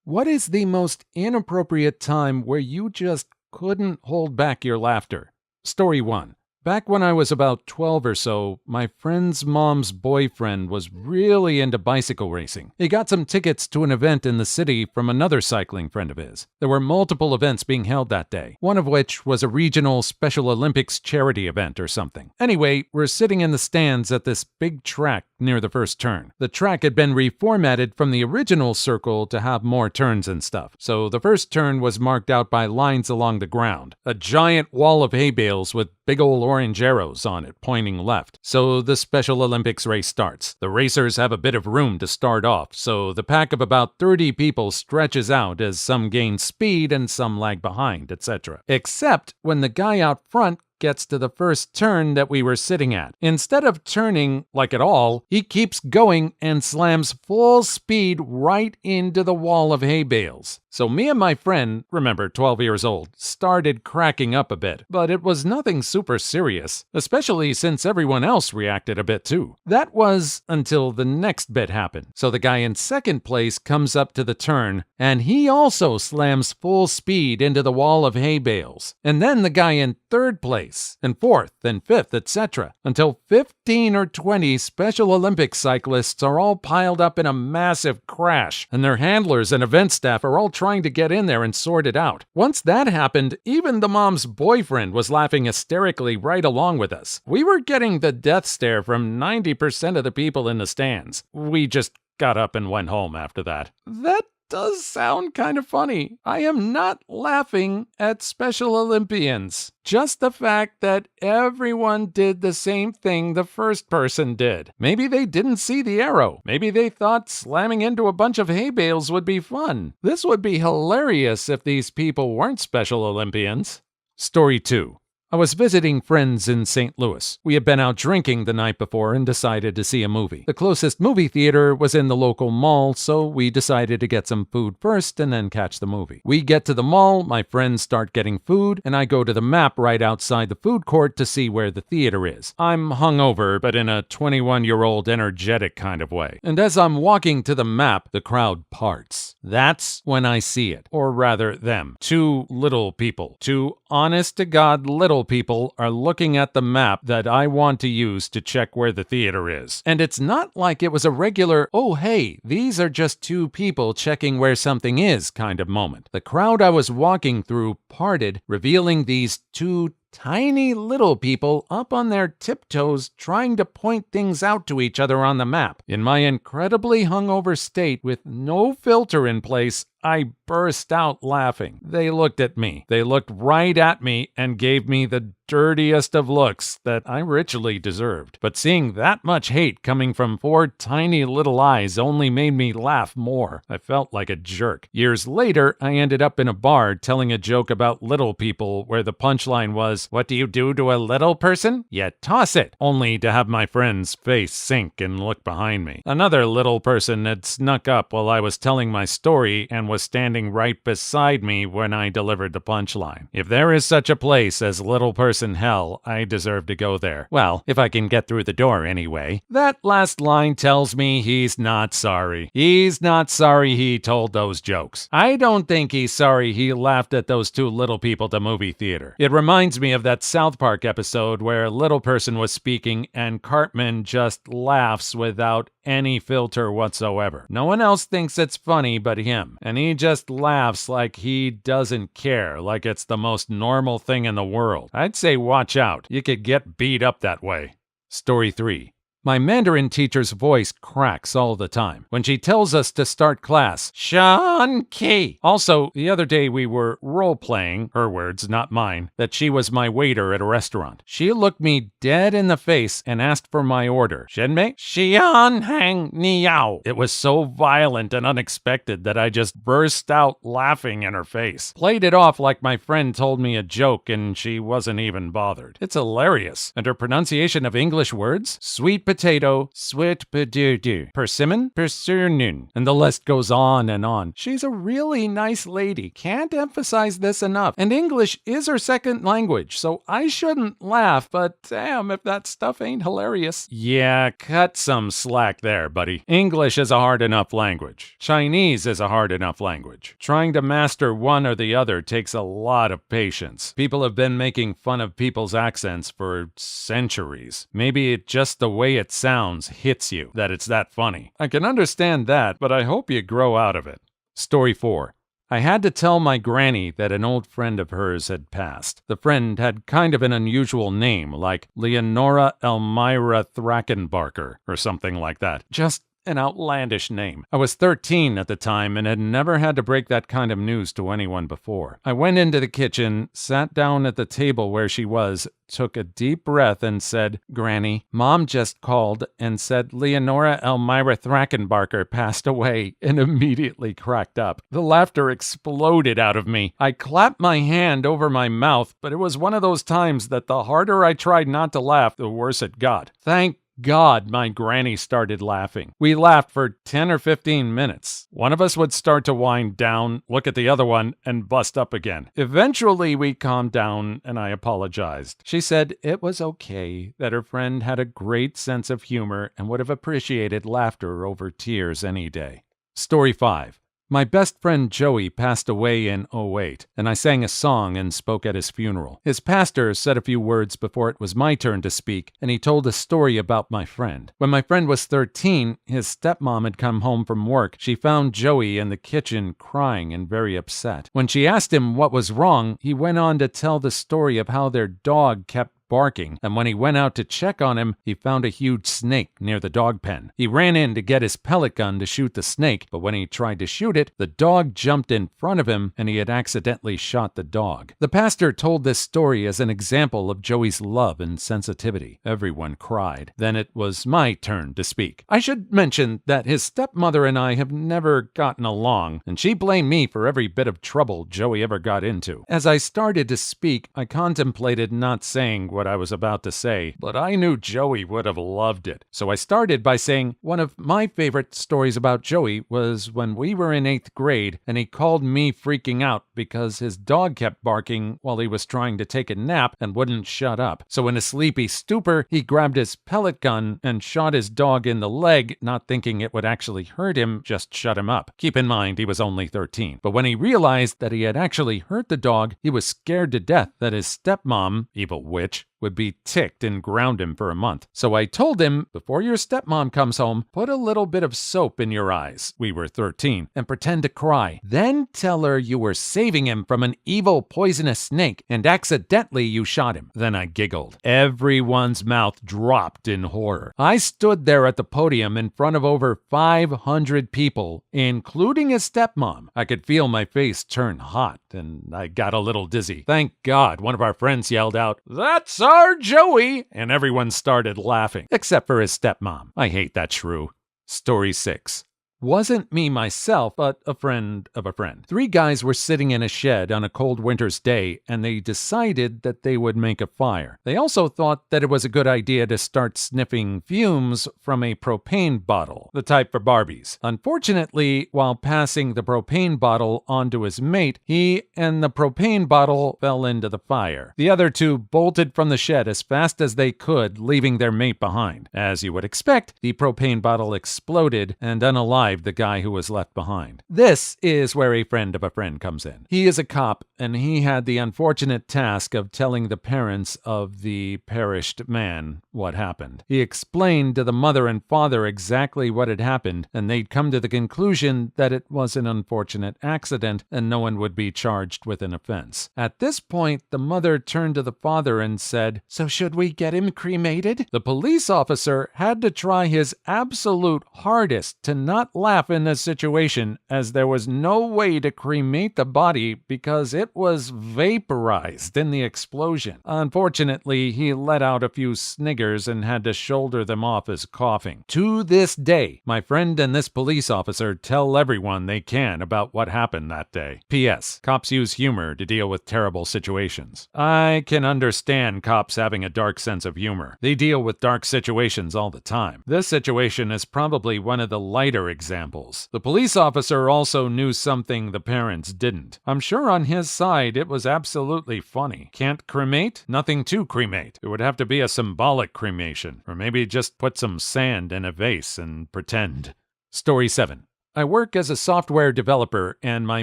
What is the most inappropriate time where you just couldn't hold back your laughter? Story 1. Back when I was about 12 or so, my friend's mom's boyfriend was really into bicycle racing. He got some tickets to an event in the city from another cycling friend of his. There were multiple events being held that day, one of which was a regional Special Olympics charity event or something. Anyway, we're sitting in the stands at this big track near the first turn. The track had been reformatted from the original circle to have more turns and stuff, so the first turn was marked out by lines along the ground. A giant wall of hay bales with big ol' orange arrows on it pointing left. So the Special Olympics race starts. The racers have a bit of room to start off, so the pack of about 30 people stretches out as some gain speed and some lag behind, etc. Except when the guy out front gets to the first turn that we were sitting at. Instead of turning like at all, he keeps going and slams full speed right into the wall of hay bales. So me and my friend, remember 12 years old, started cracking up a bit, but it was nothing super serious, especially since everyone else reacted a bit too. That was until the next bit happened. So the guy in second place comes up to the turn, and he also slams full speed into the wall of hay bales. And then the guy in third place, and fourth, and fifth, etc., until 15 or 20 Special Olympics cyclists are all piled up in a massive crash, and their handlers and event staff are all trying to get in there and sort it out. Once that happened, even the mom's boyfriend was laughing hysterically right along with us. We were getting the death stare from 90% of the people in the stands. We just got up and went home after that. That does sound kind of funny. I am not laughing at Special Olympians. Just the fact that everyone did the same thing the first person did. Maybe they didn't see the arrow. Maybe they thought slamming into a bunch of hay bales would be fun. This would be hilarious if these people weren't Special Olympians. Story 2. I was visiting friends in St. Louis. We had been out drinking the night before and decided to see a movie. The closest movie theater was in the local mall, so we decided to get some food first and then catch the movie. We get to the mall, my friends start getting food, and I go to the map right outside the food court to see where the theater is. I'm hungover, but in a 21-year-old energetic kind of way. And as I'm walking to the map, the crowd parts. That's when I see it, or rather them. Two little people. Two honest-to-God little people are looking at the map that I want to use to check where the theater is. And it's not like it was a regular, oh hey, these are just two people checking where something is kind of moment. The crowd I was walking through parted, revealing these two tiny little people up on their tiptoes trying to point things out to each other on the map. In my incredibly hungover state with no filter in place, I burst out laughing. They looked at me. They looked right at me and gave me the dirtiest of looks that I richly deserved. But seeing that much hate coming from four tiny little eyes only made me laugh more. I felt like a jerk. Years later, I ended up in a bar telling a joke about little people where the punchline was, "What do you do to a little person? You toss it," only to have my friend's face sink and look behind me. Another little person had snuck up while I was telling my story and was standing right beside me when I delivered the punchline. If there is such a place as little person hell, I deserve to go there. Well, if I can get through the door anyway. That last line tells me he's not sorry. He's not sorry he told those jokes. I don't think he's sorry he laughed at those two little people at the movie theater. It reminds me of that South Park episode where a little person was speaking and Cartman just laughs without any filter whatsoever. No one else thinks it's funny but him, and he just laughs like he doesn't care, like it's the most normal thing in the world. I'd say watch out. You could get beat up that way. Story 3. My Mandarin teacher's voice cracks all the time. When she tells us to start class, Shan Ki. Also, the other day we were role-playing, her words, not mine, that she was my waiter at a restaurant. She looked me dead in the face and asked for my order. Shenmei, Xian Hang Ni Yao. It was so violent and unexpected that I just burst out laughing in her face. Played it off like my friend told me a joke and she wasn't even bothered. It's hilarious. And her pronunciation of English words? Sweet potato, sweet potato, persimmon, persimmon, and the list goes on and on. She's a really nice lady. Can't emphasize this enough. And English is her second language, so I shouldn't laugh, but damn if that stuff ain't hilarious. Yeah, cut some slack there, buddy. English is a hard enough language. Chinese is a hard enough language. Trying to master one or the other takes a lot of patience. People have been making fun of people's accents for centuries. Maybe it's just the way it sounds hits you, that it's that funny. I can understand that, but I hope you grow out of it. Story 4. I had to tell my granny that an old friend of hers had passed. The friend had kind of an unusual name, like Leonora Elmira Thrackenbarker, or something like that. Just an outlandish name. I was 13 at the time and had never had to break that kind of news to anyone before. I went into the kitchen, sat down at the table where she was, took a deep breath and said, "Granny, Mom just called and said Leonora Elmira Thrackenbarker passed away," and immediately cracked up. The laughter exploded out of me. I clapped my hand over my mouth, but it was one of those times that the harder I tried not to laugh, the worse it got. Thank God, my granny started laughing. We laughed for 10 or 15 minutes. One of us would start to wind down, look at the other one, and bust up again. Eventually, we calmed down, and I apologized. She said it was okay, that her friend had a great sense of humor and would have appreciated laughter over tears any day. Story 5. My best friend Joey passed away in '08, and I sang a song and spoke at his funeral. His pastor said a few words before it was my turn to speak, and he told a story about my friend. When my friend was 13, his stepmom had come home from work. She found Joey in the kitchen crying and very upset. When she asked him what was wrong, he went on to tell the story of how their dog kept barking, and when he went out to check on him, he found a huge snake near the dog pen. He ran in to get his pellet gun to shoot the snake, but when he tried to shoot it, the dog jumped in front of him, and he had accidentally shot the dog. The pastor told this story as an example of Joey's love and sensitivity. Everyone cried. Then it was my turn to speak. I should mention that his stepmother and I have never gotten along, and she blamed me for every bit of trouble Joey ever got into. As I started to speak, I contemplated not saying what I was about to say, but I knew Joey would have loved it. So I started by saying one of my favorite stories about Joey was when we were in 8th grade and he called me freaking out because his dog kept barking while he was trying to take a nap and wouldn't shut up. So in a sleepy stupor, he grabbed his pellet gun and shot his dog in the leg, not thinking it would actually hurt him, just shut him up. Keep in mind, he was only 13. But when he realized that he had actually hurt the dog, he was scared to death that his stepmom, evil witch, would be ticked and ground him for a month. So I told him, before your stepmom comes home, put a little bit of soap in your eyes, we were 13, and pretend to cry. Then tell her you were saving him from an evil poisonous snake and accidentally you shot him. Then I giggled. Everyone's mouth dropped in horror. I stood there at the podium in front of over 500 people, including his stepmom. I could feel my face turn hot and I got a little dizzy. Thank God one of our friends yelled out, "That's our Joey!" and everyone started laughing, except for his stepmom. I hate that shrew. Story 6. Wasn't me myself, but a friend of a friend. 3 guys were sitting in a shed on a cold winter's day, and they decided that they would make a fire. They also thought that it was a good idea to start sniffing fumes from a propane bottle, the type for Barbies. Unfortunately, while passing the propane bottle onto his mate, he and the propane bottle fell into the fire. The other 2 bolted from the shed as fast as they could, leaving their mate behind. As you would expect, the propane bottle exploded and unalived the guy who was left behind. This is where a friend of a friend comes in. He is a cop, and he had the unfortunate task of telling the parents of the perished man what happened. He explained to the mother and father exactly what had happened, and they'd come to the conclusion that it was an unfortunate accident and no one would be charged with an offense. At this point, the mother turned to the father and said, "So should we get him cremated?" The police officer had to try his absolute hardest to not laugh in this situation as there was no way to cremate the body because it was vaporized in the explosion. Unfortunately, he let out a few sniggers and had to shoulder them off as coughing. To this day, my friend and this police officer tell everyone they can about what happened that day. P.S. Cops use humor to deal with terrible situations. I can understand cops having a dark sense of humor. They deal with dark situations all the time. This situation is probably one of the lighter examples. The police officer also knew something the parents didn't. I'm sure on his side it was absolutely funny. Can't cremate? Nothing to cremate. It would have to be a symbolic cremation, or maybe just put some sand in a vase and pretend. Story 7. I work as a software developer, and my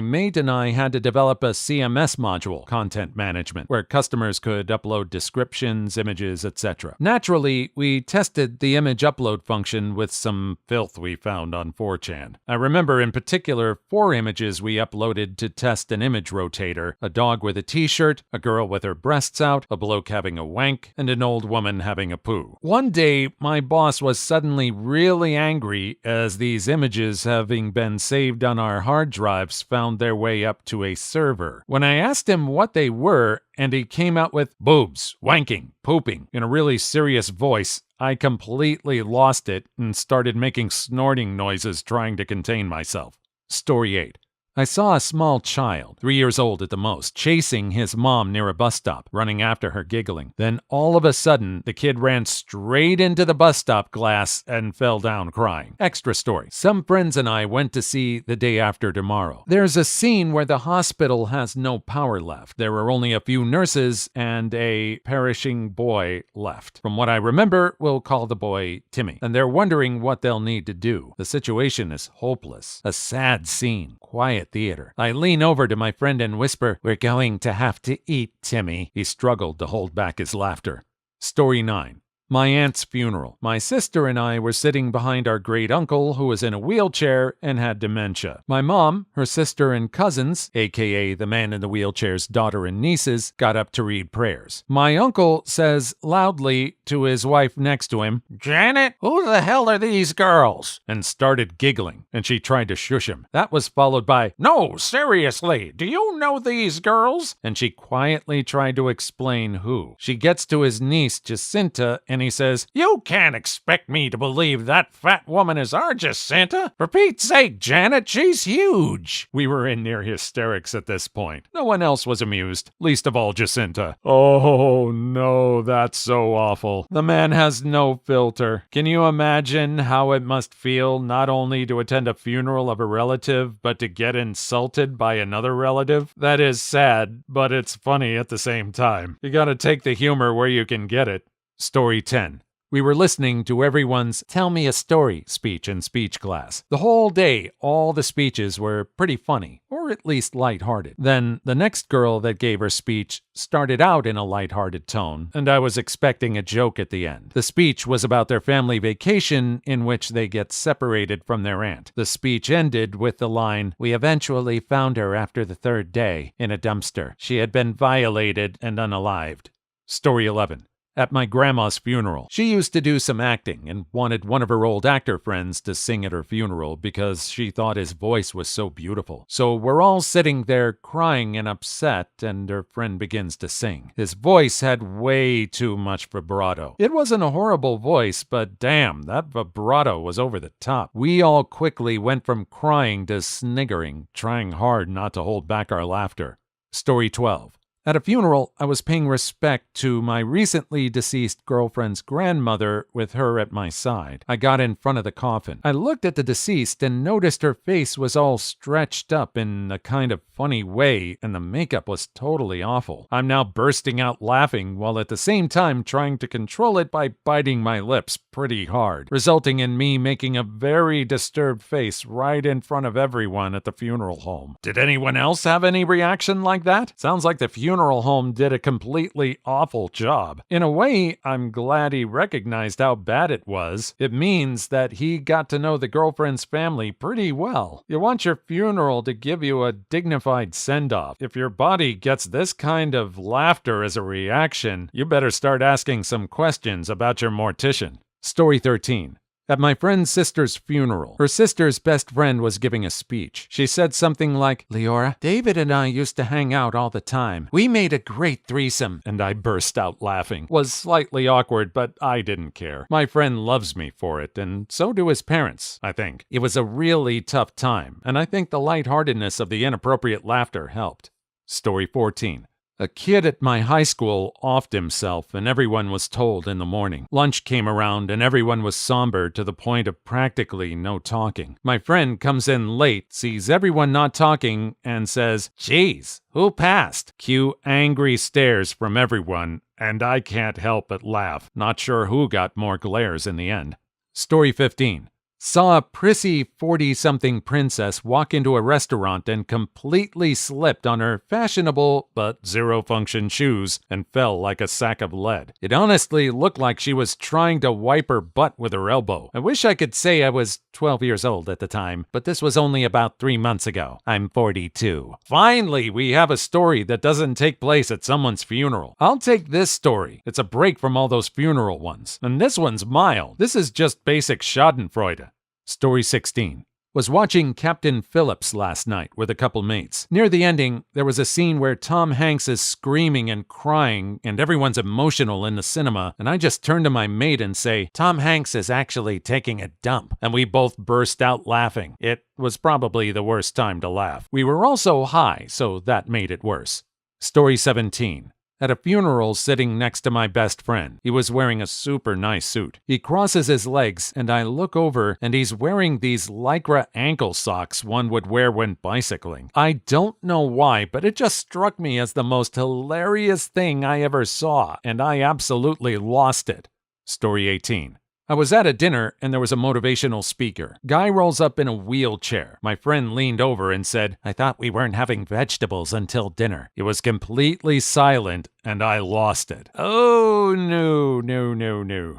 mate and I had to develop a CMS module, content management, where customers could upload descriptions, images, etc. Naturally, we tested the image upload function with some filth we found on 4chan. I remember in particular 4 images we uploaded to test an image rotator: a dog with a t-shirt, a girl with her breasts out, a bloke having a wank, and an old woman having a poo. One day, my boss was suddenly really angry as these images having been saved on our hard drives found their way up to a server. When I asked him what they were, and he came out with boobs, wanking, pooping in a really serious voice, I completely lost it and started making snorting noises trying to contain myself. Story 8. I saw a small child, 3 years old at the most, chasing his mom near a bus stop, running after her giggling. Then all of a sudden, the kid ran straight into the bus stop glass and fell down crying. Extra story. Some friends and I went to see The Day After Tomorrow. There's a scene where the hospital has no power left. There are only a few nurses and a perishing boy left. From what I remember, we'll call the boy Timmy. And they're wondering what they'll need to do. The situation is hopeless. A sad scene. Quiet theater. I lean over to my friend and whisper, "We're going to have to eat, Timmy." He struggled to hold back his laughter. Story 9. My aunt's funeral. My sister and I were sitting behind our great uncle who was in a wheelchair and had dementia. My mom, her sister, and cousins, aka the man in the wheelchair's daughter and nieces, got up to read prayers. My uncle says loudly to his wife next to him, "Janet, who the hell are these girls?" and started giggling, and she tried to shush him. That was followed by, "No, seriously, do you know these girls?" And she quietly tried to explain who. She gets to his niece, Jacinta, and he says, "You can't expect me to believe that fat woman is our Jacinta. For Pete's sake, Janet, she's huge." We were in near hysterics at this point. No one else was amused, least of all Jacinta. Oh no, that's so awful. The man has no filter. Can you imagine how it must feel not only to attend a funeral of a relative, but to get insulted by another relative? That is sad, but it's funny at the same time. You gotta take the humor where you can get it. Story 10. We were listening to everyone's "Tell Me a Story" speech in speech class. The whole day, all the speeches were pretty funny, or at least lighthearted. Then the next girl that gave her speech started out in a lighthearted tone, and I was expecting a joke at the end. The speech was about their family vacation in which they get separated from their aunt. The speech ended with the line, "We eventually found her after the 3rd day in a dumpster. She had been violated and unalived." Story 11. At my grandma's funeral. She used to do some acting and wanted one of her old actor friends to sing at her funeral because she thought his voice was so beautiful. So we're all sitting there crying and upset, and her friend begins to sing. His voice had way too much vibrato. It wasn't a horrible voice, but damn, that vibrato was over the top. We all quickly went from crying to sniggering, trying hard not to hold back our laughter. Story 12. At a funeral, I was paying respect to my recently deceased girlfriend's grandmother with her at my side. I got in front of the coffin. I looked at the deceased and noticed her face was all stretched up in a kind of funny way, and the makeup was totally awful. I'm now bursting out laughing while at the same time trying to control it by biting my lips pretty hard, resulting in me making a very disturbed face right in front of everyone at the funeral home. Did anyone else have any reaction like that? Sounds like the funeral home did a completely awful job. In a way, I'm glad he recognized how bad it was. It means that he got to know the girlfriend's family pretty well. You want your funeral to give you a dignified send-off. If your body gets this kind of laughter as a reaction, you better start asking some questions about your mortician. Story 13. At my friend's sister's funeral, her sister's best friend was giving a speech. She said something like, "Leora, David and I used to hang out all the time. We made a great threesome." And I burst out laughing. Was slightly awkward, but I didn't care. My friend loves me for it, and so do his parents, I think. It was a really tough time, and I think the lightheartedness of the inappropriate laughter helped. Story 14. A kid at my high school offed himself, and everyone was told in the morning. Lunch came around, and everyone was somber to the point of practically no talking. My friend comes in late, sees everyone not talking, and says, "Geez, who passed?" Cue angry stares from everyone, and I can't help but laugh. Not sure who got more glares in the end. Story 15. Saw a prissy 40-something princess walk into a restaurant and completely slipped on her fashionable but zero-function shoes and fell like a sack of lead. It honestly looked like she was trying to wipe her butt with her elbow. I wish I could say I was 12 years old at the time, but this was only about 3 months ago. I'm 42. Finally, we have a story that doesn't take place at someone's funeral. I'll take this story. It's a break from all those funeral ones. And this one's mild. This is just basic schadenfreude. Story 16. Was watching Captain Phillips last night with a couple mates. Near the ending, there was a scene where Tom Hanks is screaming and crying, and everyone's emotional in the cinema, and I just turn to my mate and say, "Tom Hanks is actually taking a dump," and we both burst out laughing. It was probably the worst time to laugh. We were also high, so that made it worse. Story 17. At a funeral sitting next to my best friend. He was wearing a super nice suit. He crosses his legs, and I look over, and he's wearing these Lycra ankle socks one would wear when bicycling. I don't know why, but it just struck me as the most hilarious thing I ever saw, and I absolutely lost it. Story 18. I was at a dinner and there was a motivational speaker. Guy rolls up in a wheelchair. My friend leaned over and said, "I thought we weren't having vegetables until dinner." It was completely silent and I lost it. Oh, no.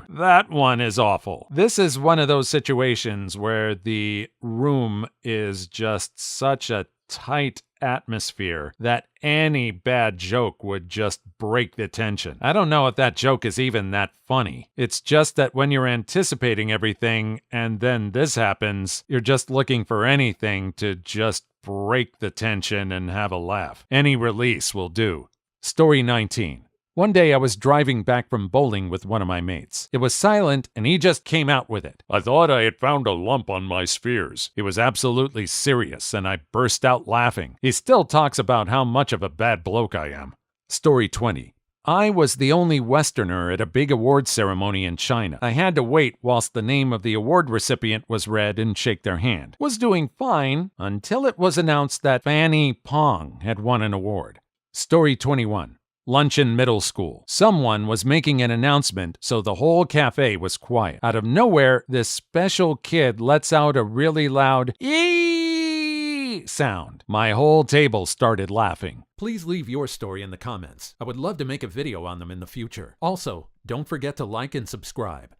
That one is awful. This is one of those situations where the room is just such a tight atmosphere that any bad joke would just break the tension. I don't know if that joke is even that funny. It's just that when you're anticipating everything and then this happens, you're just looking for anything to just break the tension and have a laugh. Any release will do. Story 19. One day I was driving back from bowling with one of my mates. It was silent and he just came out with it. "I thought I had found a lump on my spheres." He was absolutely serious and I burst out laughing. He still talks about how much of a bad bloke I am. Story 20. I was the only Westerner at a big award ceremony in China. I had to wait whilst the name of the award recipient was read and shake their hand. Was doing fine until it was announced that Fanny Pong had won an award. Story 21. Lunch in middle school. Someone was making an announcement, so the whole cafe was quiet. Out of nowhere, this special kid lets out a really loud "ee" sound. My whole table started laughing. Please leave your story in the comments. I would love to make a video on them in the future. Also, don't forget to like and subscribe.